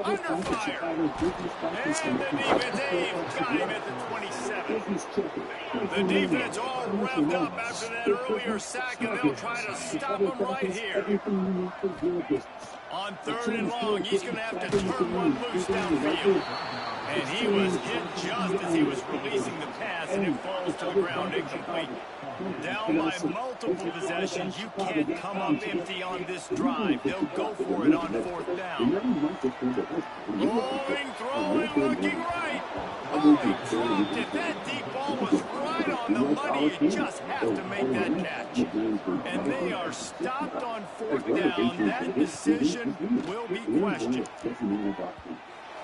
A: Under fire. And the defense got him at the 27. The defense all revved up after that earlier sack, and they'll try to stop him right here. On 3rd and long, he's going to have to turn one loose downfield. And he was hit just as he was releasing the pass, and it falls to the ground incomplete. Down by multiple possessions, you can't come up empty on this drive. They'll go for it on 4th down. Rolling, throwing, looking right. Oh, he dropped it. That deep ball was right on the money. You just have to make that catch. And they are stopped on 4th down. That decision will be questioned.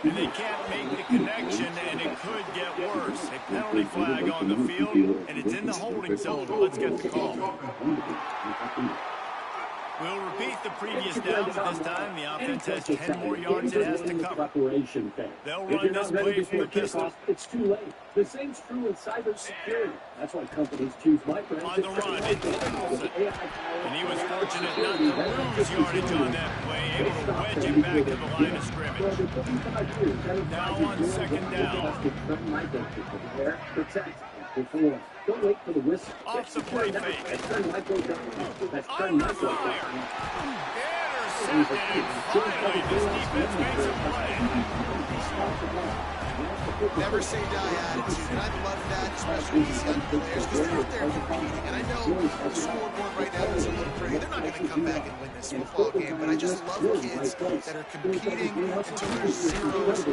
A: And they can't make the connection, and it could get worse. A penalty flag on the field, and it's in the holding zone. Let's get the call. We'll repeat the previous down, but this time the offense has 10 more yards it has to cover. They'll run this play from the pistol.
H: It's too late. The same's true in cybersecurity. That's why companies choose Microsoft.
A: On the run, it's Wilson. And he was fortunate not to lose yardage on that play, able to wedge it back to the line of scrimmage. Now on 2nd down.
H: Don't wait for the whistle.
A: Off the play fake. Under fire. Intercepted, and finally this defense makes a play.
C: Never say die attitude, and I love that, especially with these young players, because they're out there competing. And I know the scoreboard right now doesn't look pretty. They're not going to come back and win this football game, but I just love kids that are competing until there's zeros.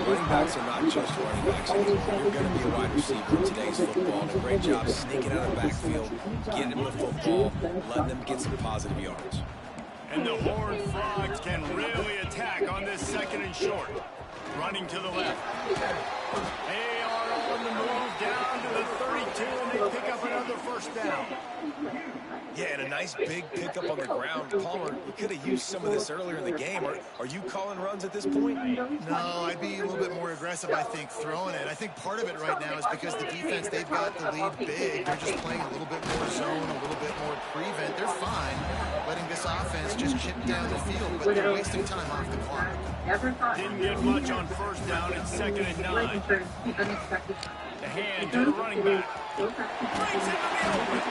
B: Running backs are not just running backs anymore. You're going to be a wide receiver in today's football. A great job sneaking out of the backfield, getting them the football, letting them get some positive yards.
A: And the Horned Frogs can really attack on this 2nd and short. Running to the left. They are on the move down to the 32, and they pick up another first down.
B: Yeah, and a nice big pickup on the ground. Palmer, you could have used some of this earlier in the game. Are you calling runs at this point?
C: No, I'd be a little bit more aggressive, I think, throwing it. I think part of it right now is because the defense, they've got the lead big. They're just playing a little bit more zone, a little bit more prevent. They're fine letting this offense just chip down the field, but they're wasting time off the clock.
A: Didn't get much on first down. It's 2nd and 9. The hand to the running back. Brings it to the open.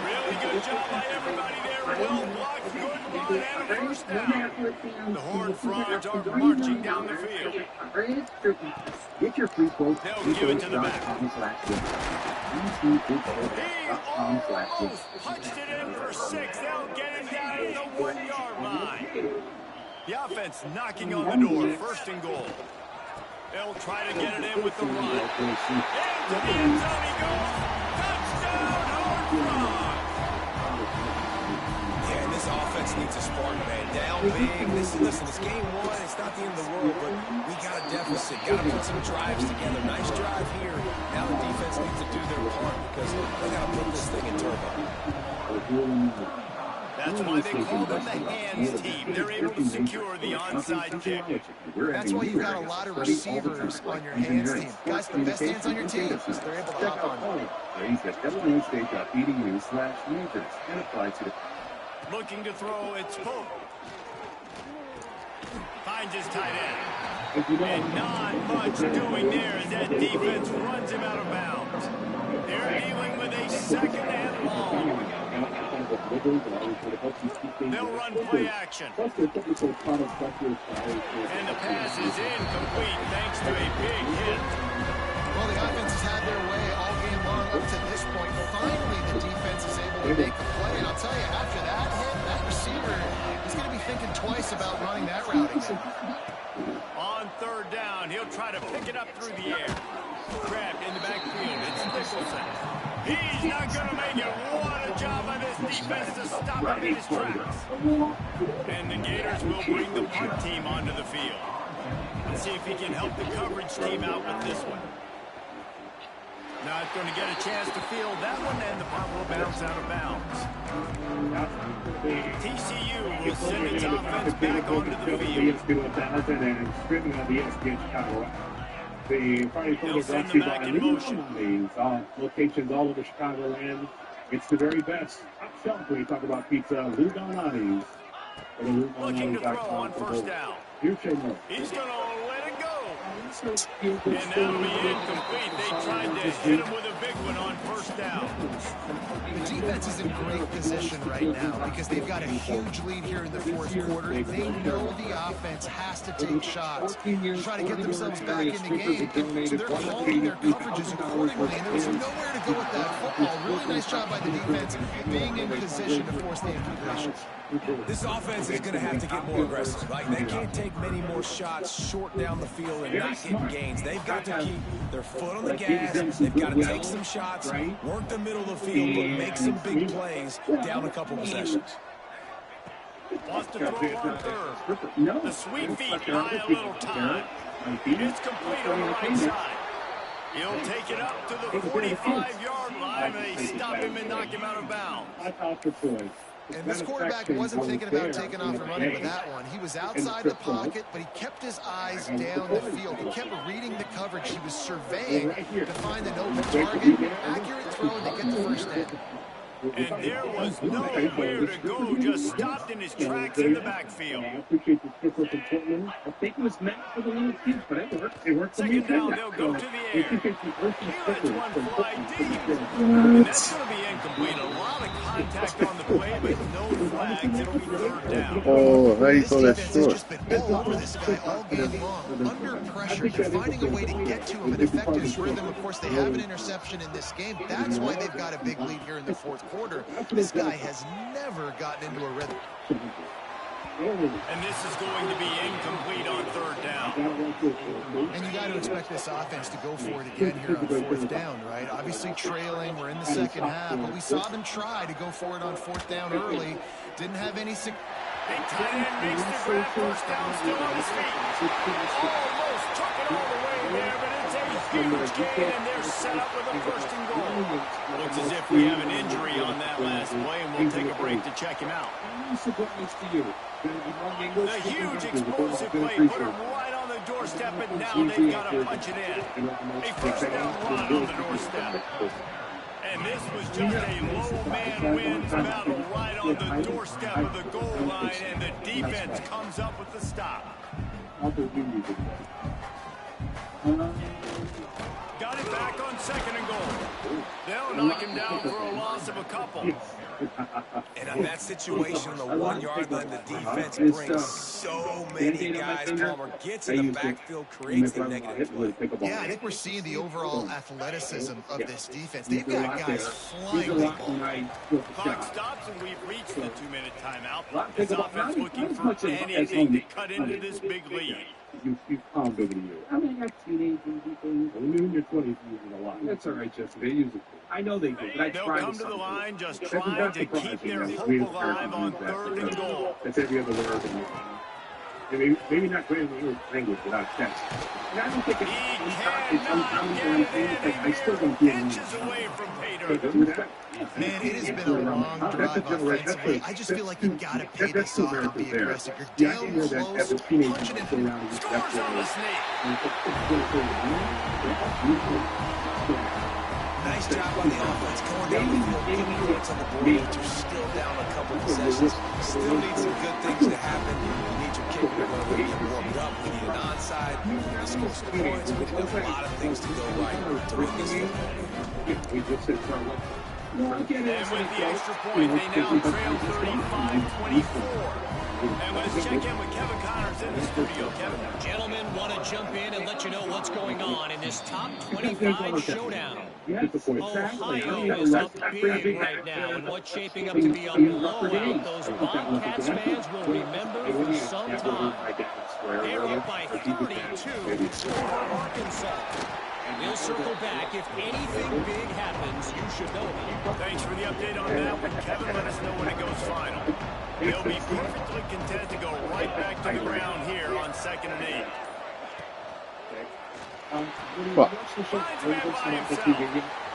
A: Really good job by everybody there. Well blocked, good run, and a first down. The Horned Frogs are marching down the field.
H: Get your free quote.
A: They'll give it to the back. He almost punched it in for 6. They'll get him down to the 1-yard line. The offense knocking on the door. 1st and goal. They'll try to get it in with the run. Into the end zone he goes. Touchdown, Horned Frogs.
B: Yeah, and this offense needs a spark, man. Down big. Listen, it's game 1. It's not the end of the world, but we got a deficit. Got to put some drives together. Nice drive here. Now the defense needs to do their part because they got to put this thing in turbo.
A: That's why they call them the hands team. They're able to secure the onside kick.
C: That's why you've got a lot of receivers on your hands team. Guys, the best hands on your team, so they're able to hop on.
A: Looking to throw, it's Pope. Finds his tight end. And not much doing there as that defense runs him out of bounds. They're dealing with a second and long. They'll run play action. And the pass is incomplete thanks to a big hit.
C: Well, the offense has had their way all game long up to this point. Finally, the defense is able to make a play. And I'll tell you, after that hit, that receiver is going to be thinking twice about running that route again.
A: On third down, he'll try to pick it up through the air. Grabbed in the backfield. It's Nicholson. He's not going to make it. What a job by this defense to stop him in his tracks. And the Gators will bring the punt team onto the field. Let's see if he can help the coverage team out with this one. Not going to get a chance to field that one, and the punt will bounce out of bounds. TCU will send its offense back onto the field.
F: The Friday Football brought to you by these locations all over Chicagoland. It's the very best top shelf when you talk about pizza. Lou Donati's.
A: Looking to throw on first down. He's going to let it go. And that'll be incomplete. They tried to hit him with a big one on first down.
C: The defense is in great position right now because they've got a huge lead here in the fourth quarter. They know the offense has to take shots to try to get themselves back in the game. So they're calling their coverages accordingly, and there was nowhere to go with that football. Really nice job by the defense being in position to force the incompletions.
B: This offense is going to have to get more aggressive, right? They can't take many more shots short down the field and not get gains. They've got to keep their foot on the gas. They've got to take some shots, work the middle of the field, but make some big plays down a couple possessions.
A: Wants to throw on third. The sweep feet buy a little time. It's complete on the right side. He'll take it up to the 45-yard line, and they stop him and knock him out of bounds.
C: And this quarterback wasn't thinking about taking off and running with that one. He was outside the pocket, but he kept his eyes down the field. He kept reading the coverage. He was surveying to find an open target. Accurate throw to get the first down.
A: And there was nowhere to go, just stopped in his tracks in the backfield.
F: I appreciate the skipper from Portland. I think it was meant for the little kids, but it worked. It worked for me.
A: Second down, they'll go to the air. He lets one fly deep. And that's going to be incomplete. A lot of contact on the play, but no flags. It'll be third down.
G: Oh, how you call that
C: This defense has
G: short?
C: just been all over this guy all game long. Under pressure, they're finding a way to get to him and affect his rhythm. Of course, they have an interception in this game. That's why they've got a big lead here in the fourth quarter. This guy has never gotten into a rhythm.
A: And this is going to be incomplete on third down.
C: And you got to expect this offense to go for it again here on fourth down, right? Obviously trailing, we're in the second half, but we saw them try to go for it on fourth down early. Didn't have any success.
A: Big tight end makes the grab, first down, still on his feet. Almost took it all the way there, but it's a huge gain, and they're set up with a first and goal. Looks as if we have an injury on that last play, and we'll take a break to check him out. The huge explosive play put him right on the doorstep, and now they've got to punch it in. A first down run on the doorstep. And this was just a low man wins battle right on the doorstep of the goal line, and the defense comes up with the stop. Got it back on second and goal. They'll knock him down for a loss of a couple.
B: And on that situation, on the 1 yard line, the defense brings so many guys. Palmer gets in the backfield, creates the negative play.
C: Yeah, I think we're seeing the overall athleticism of this defense. They've got guys flying the ball.
A: Clock stops, and we've reached the 2-minute timeout. This offense looking for anything to cut into this big lead.
F: You've calmed over the years. I mean, I got teenagers and things. When you're in your 20s, you use it a lot. That's all right, Jesse. They use it. I know they do, but I
A: They'll
F: try
A: come to the line just trying to keep their hope alive on third and goal.
F: That's every other word. Maybe not great in the English language without text. And I don't think it's uncommon things, but I still don't feel
A: inches away from pay dirt.
C: Man, it has been a long drive offensively. I just feel like you got to pay this off and be aggressive. You're down close, punching it.
A: Scores on the sneak.
B: Nice job on the offense. Going down the field, getting points on the board, but you're still down a couple possessions. Still need some good things to happen. You need your kicker to go get warmed up. We need an onside. We need to score some points. We need a lot of things to go right to win this football game.
A: And with the extra point, they now trail 35-24. And let's check in with Kevin Connors in the studio. Kevin.
E: Gentlemen, want to jump in and let you know what's going on in this top 25 showdown. Ohio is up big right now, and what's shaping up to be a blowout. Those Bobcats fans will remember for some time. They're up by 32 over Arkansas. We'll circle back. If anything big happens, you should know about it.
A: Thanks for the update on that one. Kevin, let us know when it goes final. He'll be perfectly content to go right back to the ground here on 2nd and 8. Finds man by himself.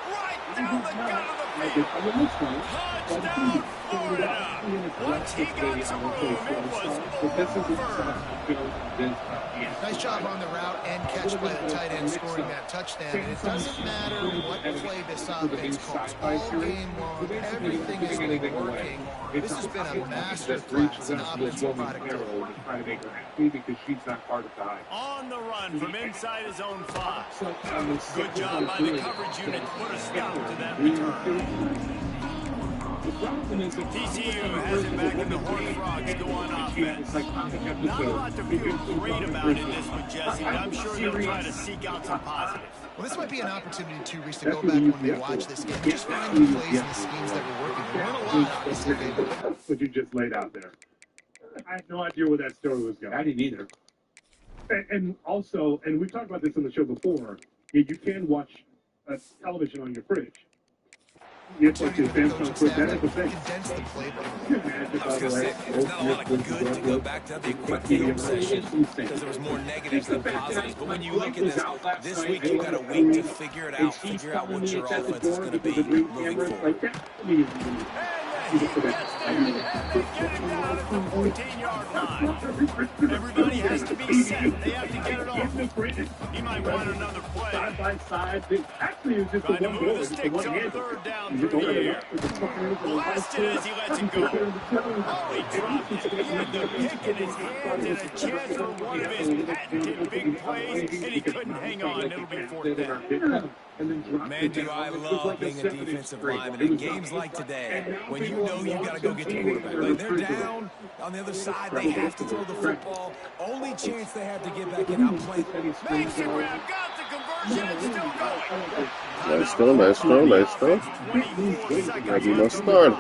A: Right down the gut of the field. Touchdown, Florida. Once he got some room, it was over.
C: Nice job on the route and catch by the tight end scoring that touchdown. And it doesn't matter what play this offense calls. All game long, everything has been working. This has been a master class in offensive productivity.
F: Because she's not part of the high.
A: On the run from inside his own 5. Good job by the coverage unit to put a stop to that return. TCU has it back in the Horned Frogs go on offense. Not a lot to feel great about in this one, Jesse. I'm sure they'll try to seek out some positives.
C: Well, this might be an opportunity, too, Reese, to go back when they watch this game. Just find the plays and the schemes that were working. There weren't a lot, obviously.
F: What you just laid out there. I had no idea where that story was going. I didn't either. And also, and we talked about this on the show before, you can watch television on your fridge. You have to condense the playbook.
B: I was going to say, there's not a lot of good to go back to the quick film session because there was more negatives than positives. But when you look at this week you got a week to figure it out, figure out what your offense is going to be moving forward.
A: He gets there, and they get him down at the 14-yard line. Everybody has to be set. They have to get it off. He might want another play.
F: Side by side. Actually, it was just
A: trying to move the sticks on 3rd down through the air. Blasted as he lets it go. Oh, he dropped it. He had the pick in his hands and a chance for one of his patented big plays, and he couldn't hang on. It'll be 4th down.
B: Man, do I love being a defensive lineman in games like today when you know you got to go get the quarterback. Like they're down on the other side, they have to throw the football. Only chance they have to get back in outplay.
A: Makes the grab, got the conversion, it's still going.
G: Nice throw. Maybe no start.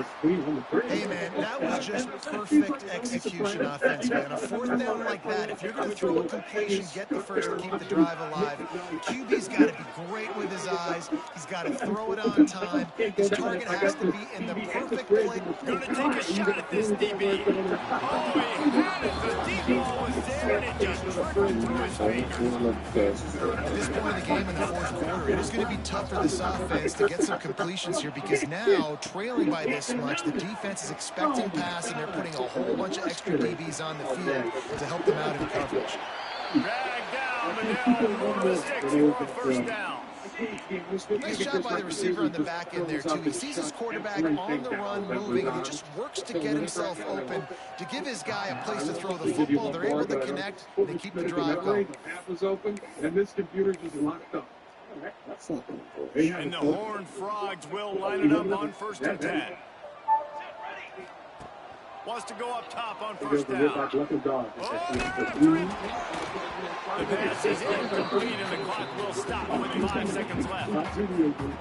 C: Hey, man, that was just perfect execution offense, man. A 4th down like that, if you're going to throw a completion, get the first to keep the drive alive. QB's got to be great with his eyes. He's got to throw it on time. His target has to be in the perfect place.
A: Going to take a shot at this DB. Oh, he had it. The deep ball was there, and it just trickled through his fingers.
C: At this point of the game in the 4th quarter, it is going to be tough for this offense to get some completions here because now, trailing by this much, the defense is expecting pass, and they're putting a whole bunch of extra DBs on the field to help them out in coverage.
A: Dragged down, but now move the sticks for a 1st down.
C: Nice job by the receiver on the back end there, too. He sees his quarterback on the run moving, and he just works to get himself open to give his guy a place to throw the football. They're able to connect, and they keep the drive going.
F: The app was open, and this computer just locked up.
A: And the Horned Frogs will line it up on 1st and 10. Wants to go up top on 1st down. The pass is incomplete, and the clock will stop with 5 seconds left.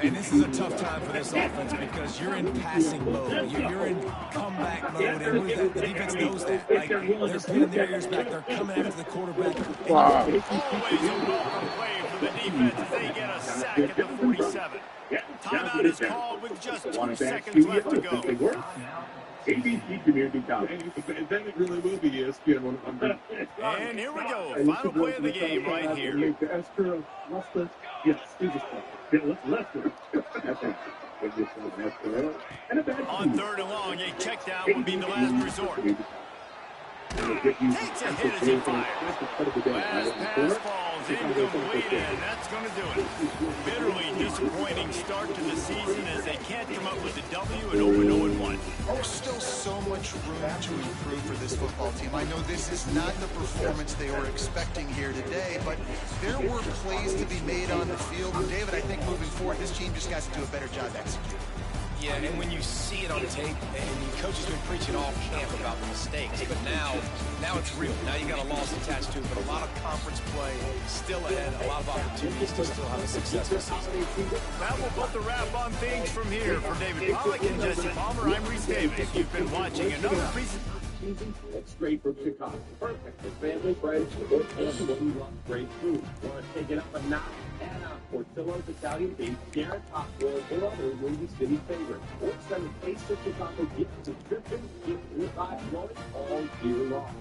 B: And this is a tough time for this offense because you're in passing mode. You're in comeback mode, and with that, the defense knows that. Like, they're pinning their ears back. They're coming after the quarterback.
G: Wow.
A: Always a welcome play for the defense as they get a sack at the 47. Timeout is called with just 2 seconds left to go.
F: ABC Community College. And then it really will be ESPN 100.
A: And here we go. Final play of the game right here.
F: The Esther of Lester. Yes, Jesus Christ. Yeah, Lester. That's right. And a bad
A: On third and long, a check down would be the last resort. Takes a hit as he fires. Last pass falls incomplete, and that's going to do it. Bitterly disappointing start to the season as they can't come up with a W and open 0-1.
C: There's still so much room to improve for this football team. I know this is not the performance they were expecting here today, but there were plays to be made on the field. And David, I think moving forward, this team just has to do a better job executing.
B: Yeah, and when you see it on tape, and the coach has been preaching all camp about the mistakes, but now it's real. Now you got a loss attached to it, but a lot of conference play still ahead, a lot of opportunities to still have a successful season.
A: That will put the wrap on things from here. For David Pollack and Jesse Palmer, I'm Reese Davis. You've been watching another presentation.
H: Straight from Chicago. Perfect for family, friends, or anyone who loves great food. Want to take it up a notch? Add on Portillo's Italian Beef, Garrett Hot Roll, or other Windy City favorites. Or send a Taste of Chicago gift subscription, gift 5 all year long.